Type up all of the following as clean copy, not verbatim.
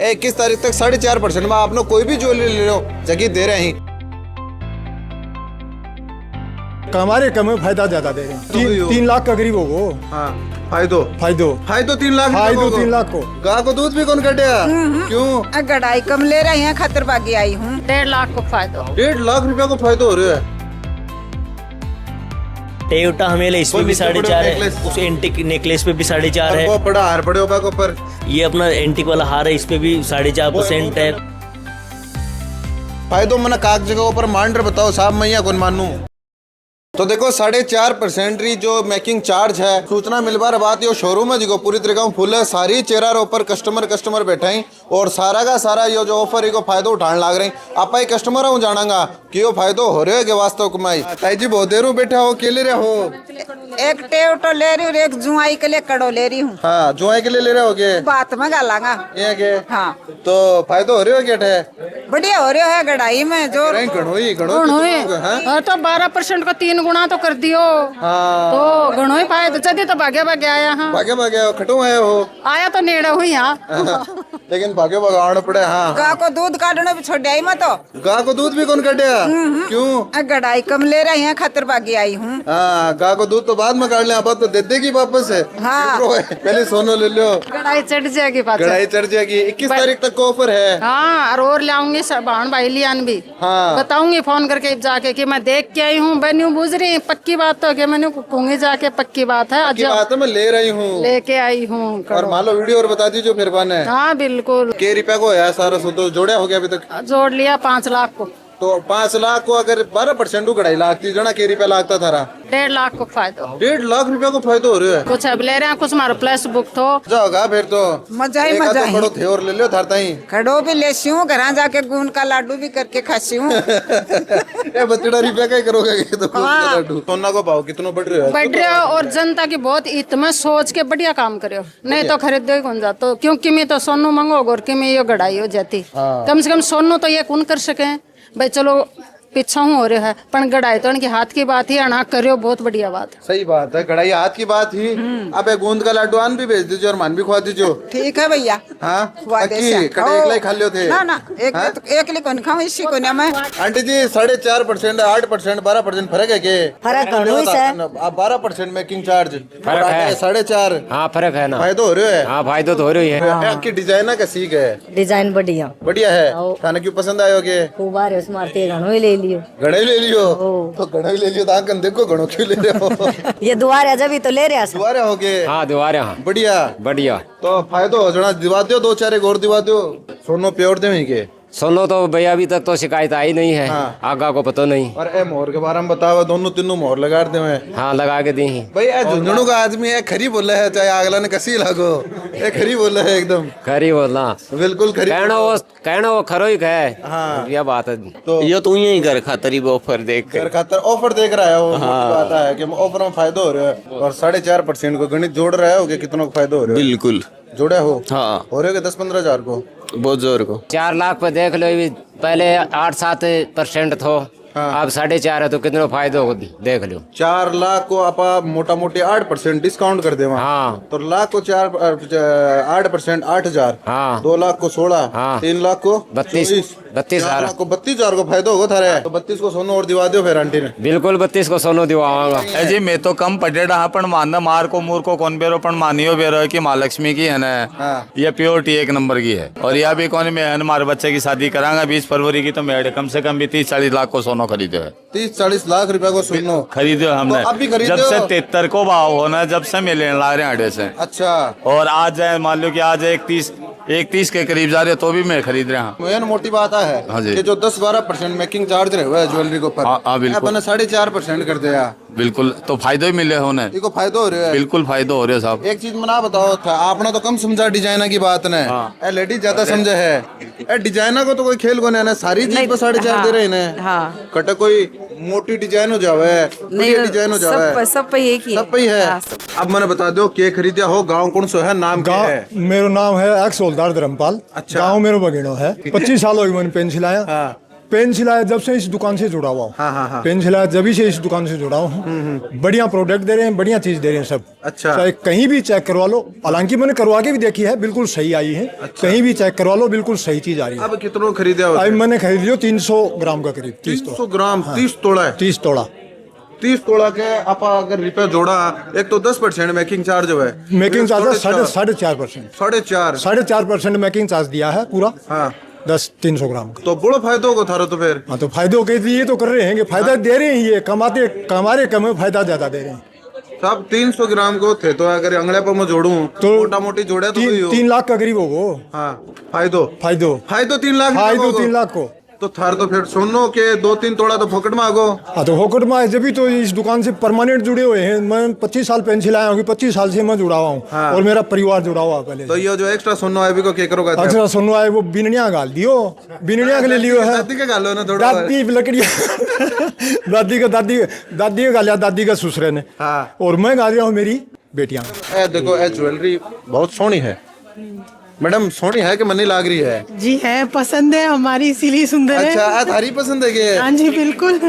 21 तारीख तक 4.5% में आपने कोई भी ज्वेलरी ले लो जगह दे रहे हैं। हमारे कम में फायदा ज्यादा दे रहे हैं। 3 लाख का करीब होगो। हाँ फायदो 3 लाख को। गाय को दूध भी कौन कटेगा? क्यों? गड़ाई कम ले रहे हैं, खतर बागी आई हूँ। 1.5 लाख को फायदा। 1.5 लाख रुपया को फायदा हो रहा है। टेउटा हमें इस पे भी 4.5 है, उस एंटिक नेकलेस पे भी 4.5 है। वो बड़ा हार पड़े होगा ऊपर। ये अपना एंटिक वाला हार है, इस पे भी 4.5% है। फायदो मैंने कागज के ऊपर मांडर बताओ साहब, मैया कौन मानू? तो देखो 4.5% री जो मेकिंग चार्ज है, सूचना मिलवार बात यो शोरूम है जिको पूरी तरीका फुल है, सारी चेहरा ऊपर कस्टमर बैठा ही और सारा का सारा यो जो ऑफर को फायदा उठाने लग रही। आप ही कस्टमर हूँ जानागा कि यो फायदा हो रहे है के वास्तव कमाई। ताई जी बहुत देर बैठे हो, के ले रहे हो? एक टेवटो ले रही हूँ, एक जुआई के लिए कड़ो ले रही हूँ। हाँ जुआई के लिए ले रहे हो के? बात में गालांगा ये के? हाँ तो फायदा हो रहे हो क्या? बढ़िया हो रहा है गड़ाई में जो तो 12% को 3 गुना तो कर दियो। हाँ तो घणो ही फायदा चदी तो भागे आया। हाँ भागे खटो आए हो? आया तो नेड़े हुई। हाँ लेकिन भागे भगाना पड़े। हाँ गाय को दूध काटने भी छोड़ आई मैं तो। गाय को दूध भी कौन कटेगा? क्यों? गड़ाई कम ले रहे हैं, खतर बागी आई हूँ। हाँ गाय को दूध तो बाद में काट ले, अब तो दे देगी वापस है। हाँ पहले सोनो ले लो, गड़ाई चढ़ जाएगी। गड़ाई चढ़ जाएगी। 21 तारीख तक का ऑफर है। हाँ और ले आऊंगी बहन भाई लियान भी। हाँ बताऊंगी फोन करके जाके कि मैं देख के आई हूँ। बनी बुझ रही पक्की बात तो मैंने कहूंगी जाके पक्की बात है। की बात है, मैं ले रही हूँ, लेके आई हूँ। और मान लो वीडियो और बता दीजिए मेहरबान है। हाँ बिल्कुल। के रुपया को है सारा तो जोड़ा हो गया अभी तक? जोड़ लिया 5 लाख को। तो 5 लाख को अगर 12% गढ़ाई लागती जना के रुपया लागता थारा? 1.5 लाख को फायदा। 1.5 लाख रुपया को फायदा हो रहा है। कुछ अब ले रहे हैं, कुछ हमारा प्लस बुक तो जाओगा फिर तो मजा ही मजा है। खड़ो थे और ले लो थारता ही। खड़ो भी ले हूँ, घर जाके गून का लाडू भी करके खासी हूँ। ये बच्चा रुपया का ही करोगे तो लाडू। सोना को भाव कितना बढ़ रहा है? बढ़ रहा है और जनता की बहुत हित में सोच के बढ़िया काम करो, नहीं तो खरीद दो कौन जातो। क्योंकि मैं तो सोनू मंगोगे और कि मैं ये गढ़ाई हो जाती। कम से कम सोनू तो ये कौन कर सके भाई। चलो पीछा हूँ हो रहा है पर गढ़ाई तो उनकी हाथ की बात ही अना करो, बहुत बढ़िया बात। सही बात है, गढ़ाई हाथ की बात ही। अब एक गूंद का लाडू आन भी भेज दीजिए और मान भी खुआ दीजिए। ठीक है भैया। हाँ खुआ दे से। एकला ही खा लियो थे ना एक लिए कौन खाऊं, इसी को ना मैं। आंटी जी 4.5%, 8%, 12% फर्क है के? फर्क आप 12% मेकिंग चार्ज, 4.5। हाँ फर्क है ना, फायदा हो रहे है। हाँ फायदा तो हो रही है। आपकी डिजाइन का सीख है, डिजाइन बढ़िया है। खाना क्यों पसंद आयोगे? खूब आ रहे मारते घणो ही ले लियो। घड़े ले लियो तो घड़े ले लियो तो देखो घड़ो क्यों ले रहे हो? ये दुआरे जब तो ले रहे दुआरे हो गए। हाँ दुआरे। हाँ बढ़िया। तो फायदा हो जाना, दिवा दो 2-4 और दिवा दो। सोनो प्योर दे के? सोनो तो भैया अभी तक तो शिकायत आई नहीं है। हाँ। आगा को पता नहीं। और ए मोहर के बारे में बताओ, दोनों तीनों मोहर लगा दे में। हाँ लगा के दी भाई ए झुंझुनू का आदमी है, खरी बोला है, चाहे अगला ने कसी लागो, ए खरी बोला है एकदम। खरी बोलना बिल्कुल खरी। कहना वो खरो ही है। हाँ यह बात है। तो ये तो यही घर खातर ही ऑफर देख घर खातर ऑफर देख रहा है वो। बात है कि ऑफर में फायदा हो रहा है और 4.5% को गणित जोड़ रहा है कितना फायदा हो रहा है? बिल्कुल जोड़े हो। हाँ हो रहे 10-15 हजार को बहुत जोर को। 4 लाख पे देख लो, पहले 8-7% थो। अब 4.5 है तो कितना फायदा हो देख लो। 4 लाख को आप मोटा मोटी 8% डिस्काउंट कर दे। हाँ तो लाख को 8% 8,000। हाँ 2 लाख को 16। हाँ 3 लाख को 32,000 को 32,000 को फायदा होगा थारे। तो 32 को सोनो और दिवा दो फिर आंटी ने। बिल्कुल 32 को सोनो दिवाऊंगा। जी मैं तो कम पटेड़ा हाँ पण मानना मार को मूर को कौन बेरो पण मानियो बेरो की माँ लक्ष्मी की है ना। हाँ। ये प्योरिटी 1 नंबर की है। और यह भी कौन मैं हमारे बच्चे की शादी करांगा 20 फरवरी की, तो मैं कम से कम भी 30-40 लाख को सोनो खरीदे है। 30-40 लाख रुपया को सोनो खरीदे हमने। तो अब भी खरीदे जब से हो? 73 को भाव होना, जब से मिले ला रहे हैं से। अच्छा। और आज मान लो कि आज 31 के करीब जा रहे तो भी मैं खरीद रहा हूँ। मेन मोटी बात है हाँ जी। कि जो 10-12% मेकिंग चार्ज रहे हुआ है ज्वेलरी के ऊपर, हाँ, बिल्कुल। अपने 4.5% कर दिया। बिल्कुल तो फायदे ही मिले होने। इको फायदा हो रहा है। बिल्कुल फायदा हो रहे है साहब। एक चीज मना बताओ था आपने तो कम समझा डिजाइनर की बात ने। ए लेडीज ज्यादा समझे है। ए डिजाइनर को तो कोई खेल को नहीं है, सारी चीज पर 4.5 दे रहे हैं। हाँ कटे कोई मोटी डिजाइन हो जावे, बढ़िया डिजाइन हो जावे, सब पे एक ही सब पे ही है। अब मैंने बता दो के खरीदा हो, गांव कौन सो है, नाम क्या है? मेरा नाम है एक्स हवलदार धर्मपाल। अच्छा। गाँव मेरो बगिनो है। 25 साल हो गए मैंने पेंसिल आया। पेन सिलाया जब से इस दुकान से जुड़ा हुआ हूँ। हाँ। पेन सिलाया जब से इस दुकान से जुड़ा हूँ। बढ़िया प्रोडक्ट दे रहे हैं, बढ़िया चीज दे रहे हैं सब। अच्छा। चाहे कहीं भी चेक करवा लो, हालांकि मैंने करवा के भी देखी है, बिल्कुल सही आई है। कहीं भी चेक करवा लो, बिल्कुल सही चीज आ रही है। अब कितनों खरीदे हो? अभी मैंने खरीद लियो 300 ग्राम का करीब। 300 ग्राम 30 तोड़ा है। 30 तोड़ा 30 तोड़ा के आप अगर रुपया जोड़ा, एक तो 10% मेकिंग चार्ज जो है, मेकिंग चार्ज 4.5%। 4.5%। 4.5 4.5% मेकिंग चार्ज दिया है पूरा। हाँ 300 ग्राम का। तो बड़ो फायदो को थारो तो फिर। हाँ तो फायदों के लिए तो कर रहे हैं कि फायदा दे रहे हैं, ये कमारे कम फायदा ज्यादा दे रहे हैं। साहब 300 ग्राम को थे तो अगर अंगड़े पर मैं जोड़ूं तो मोटा मोटी जोड़े तो 3 लाख का करीब होगो। हाँ फायदो 3 लाख फायदो 3 लाख को। तो थार तो फिर सोनो के 2-3 तोड़ा तो फोकट में आगो। हाँ तो होकट में जब भी तो इस दुकान से परमानेंट जुड़े हुए हैं। मैं 25 साल पेंसिल आया हूँ, 25 साल से मैं जुड़ा हुआ हूँ। हाँ। और मेरा परिवार जुड़ा हुआ पहले। तो ये जो एक्स्ट्रा सोनो है भी को क्या करोगे? अक्सर सुनो आए वो बिननिया गाल दियो, बिननिया के लिए लियो है। दादी के गालो ना थोड़ा। दादी लकड़ियाँ दादी का गालिया, दादी का ससुरे ने। हाँ। और मैं गा रहा हूँ मेरी बेटियाँ। ए देखो ए ज्वेलरी बहुत सोहनी है मैडम। सोहनी है कि मनी लाग रही है? जी है, पसंद है हमारी, इसीलिए सुंदर है। अच्छा थारी पसंद है कि? हाँ जी बिल्कुल।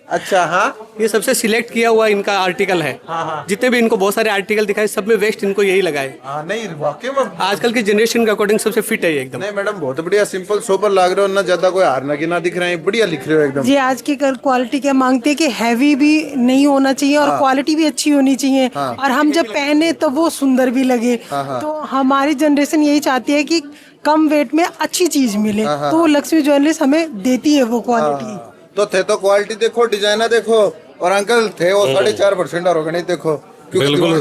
अच्छा हाँ ये सबसे सिलेक्ट किया हुआ इनका आर्टिकल है। जितने भी इनको बहुत सारे आर्टिकल दिखाए, सब में वेस्ट इनको यही लगाए। नहीं वाकई में आजकल की जनरेशन के अकॉर्डिंग सबसे फिट है ये एकदम। नहीं मैडम बहुत बढ़िया सिंपल सोपर लाग रहे हो ना, ज्यादा कोई हार ना गिना दिख रहे हैं, बढ़िया लिख रहे हो एकदम। जी आज की क्वालिटी क्या मांगते हैं कि हैवी भी नहीं होना चाहिए और क्वालिटी भी अच्छी होनी चाहिए। और हम जब पहने तो वो सुंदर भी लगे। तो हमारी जनरेशन यही चाहती है कि कम वेट में अच्छी चीज मिले, तो लक्ष्मी ज्वेलर्स हमें देती है वो क्वालिटी। तो थे तो क्वालिटी देखो, डिजाइना देखो, और अंकल थे वो 4.5% और गणित देखो। बिल्कुल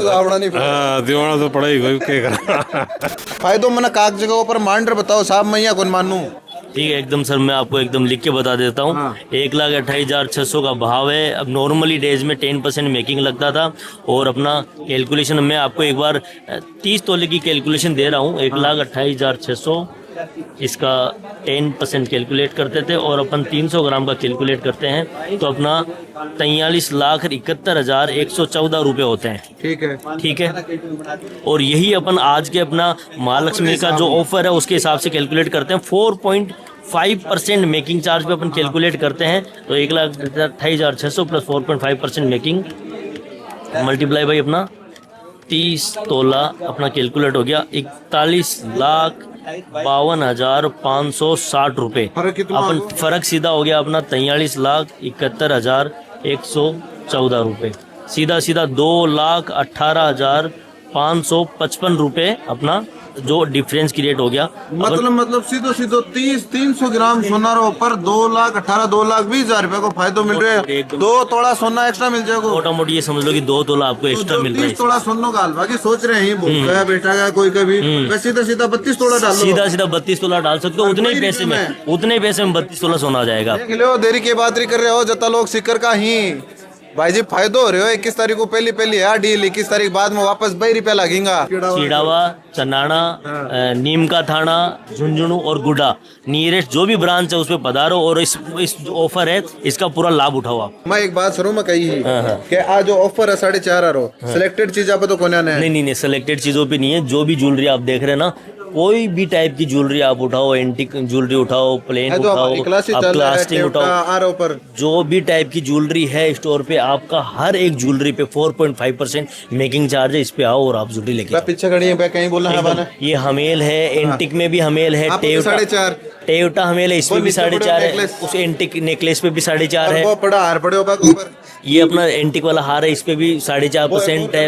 दीवाना तो पड़ा ही फायदो मना कागज के ऊपर मांडर बताओ साहब, मैं कौन मानू? ठीक है एकदम सर, मैं आपको एकदम लिख के बता देता हूँ। 1,28,600 का भाव है। अब नॉर्मली डेज में 10% मेकिंग लगता था। और अपना कैलकुलेशन मैं आपको एक बार 30 तोले की कैलकुलेशन दे रहा हूँ। 1,28,600 इसका 10% कैलकुलेट करते थे और अपन 300 ग्राम का कैलकुलेट करते हैं तो अपना 43,71,114 रुपये होते हैं। ठीक है। और यही अपन आज के अपना महालक्ष्मी का जो ऑफर है उसके हिसाब से कैलकुलेट करते हैं। 4.5% मेकिंग चार्ज पे अपन कैलकुलेट करते हैं तो 1,28,600 प्लस 4.5% मेकिंग मल्टीप्लाई बाई अपना 30 तोला अपना कैलकुलेट हो गया 41,52,560 रुपये। अपन फर्क सीधा हो गया अपना 43,71,114 रुपये। सीधा 2,18,555 रुपये अपना जो डिफरेंस क्रिएट हो गया। मतलब सीधो 300 ग्राम सोना रो पर 2,18,000 2,20,000 रुपए को फायदा मिल रहा है। 2 तोड़ा सोना एक्स्ट्रा मिल जाएगा। मोटा मोटी ये समझ लो कि 2 तोला आपको एक्स्ट्रा मिल रहा है। 30 तोड़ा सोना का बाकी सोच रहे हैं भूखा बेटा का कोई कभी सीधा 32 तोड़ा डाल लो। सीधा 32 तोला डाल सकते हो। उतने ही पैसे में 32 तोला सोना आ जाएगा। देख लो देरी की बात कर रहे हो जता लोग सिक्कर का ही भाई जी फायदो हो रहे हो। 21 तारीख को पहली है डील, 21 तारीख बाद में वापस 2 रुपया लगेगा। चिड़ावा, चनाना, नीम का थाना, झुंझुनू और गुड्डा नियरेस्ट जो भी ब्रांच है उसमें पधारो और इस ऑफर है इसका पूरा लाभ उठाओ आप। मैं एक बात सुनो मैं कही कि आज जो ऑफर है 4.5 सिलेक्टेड चीज आप तो कोने नहीं सिलेक्टेड चीजों पे नहीं है। जो भी ज्वेलरी आप देख रहे हैं ना, कोई भी टाइप की ज्वेलरी आप उठाओ, एंटिक ज्वेलरी उठाओ, प्लेन उठाओ, प्लास्टिक उठाओ, जो भी टाइप की ज्वेलरी है स्टोर पे आपका हर एक ज्वेलरी पे 4.5% मेकिंग चार्ज है। इस पे आओ और आप ज्वेलरी लेके पीछे खड़ी है कहीं बोलना है। ये हमेल है, एंटिक में भी हमेल है, 4.5 हमेल है, इसमें भी 4.5 है, उस एंटिक नेकलेस पे भी 4.5 है। ये अपना एंटिक वाला हार है, इस पे भी 4.5% है।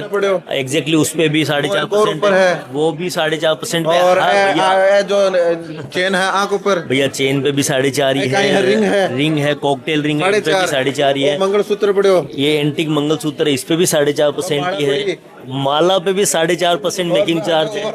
एग्जैक्टली उस पे भी 4.5% है, वो भी 4.5% पे। और जो चेन है आंख ऊपर भैया चेन पे भी 4.5 ही है। रिंग है कॉकटेल रिंग है, 4.5 ही है। मंगलसूत्र पड़े हो, ये एंटिक मंगलसूत्र है, इस पे भी 4.5% ही है। माला पे भी 4.5% मेकिंग चार्ज है।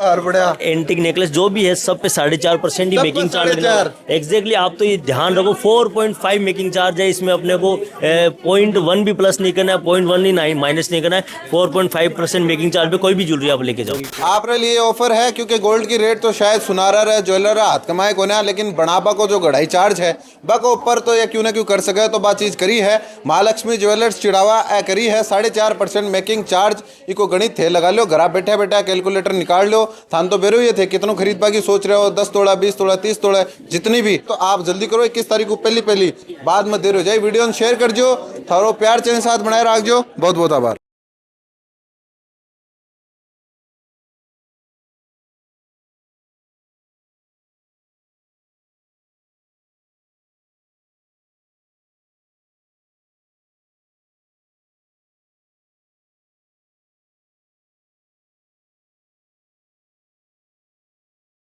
एंटिक नेकलेस जो भी है सब पे 4.5% ही मेकिंग चार्ज है। एग्जैक्टली आप तो ये ध्यान रखो 4.5 मेकिंग चार्ज है। इसमें अपने को 0.1 भी प्लस नहीं करना है, 0.1 ही माइनस नहीं करना है। 4.5% मेकिंग चार्ज पे कोई भी ज्वेलरी आप लेके जाओ। आपके लिए ऑफर है क्योंकि गोल्ड की रेट तो शायद सुनारा रहा ज्वेलर हाथ कमाए को ना, लेकिन बनाबा को जो गढ़ाई चार्ज है बक ऊपर तो ये क्यों ना क्यों कर सके। तो बात चीज करी है महालक्ष्मी ज्वेलर्स चिड़ावा करी है 4.5% मेकिंग चार्ज। इको गणित थे लगा लो, घर बैठा बैठा कैलकुलेटर निकाल लो। थान तो बेरो ये थे कितनों खरीद बाकी सोच रहे हो, 10 तोड़ा 20 तोड़ा 30 तोड़ा जितनी भी, तो आप जल्दी करो 21 तारीख को पहली बाद में देर हो जाए। वीडियो शेयर कर जो, थारो प्यार चैनल साथ बनाए रख जो। बहुत बहुत आभार।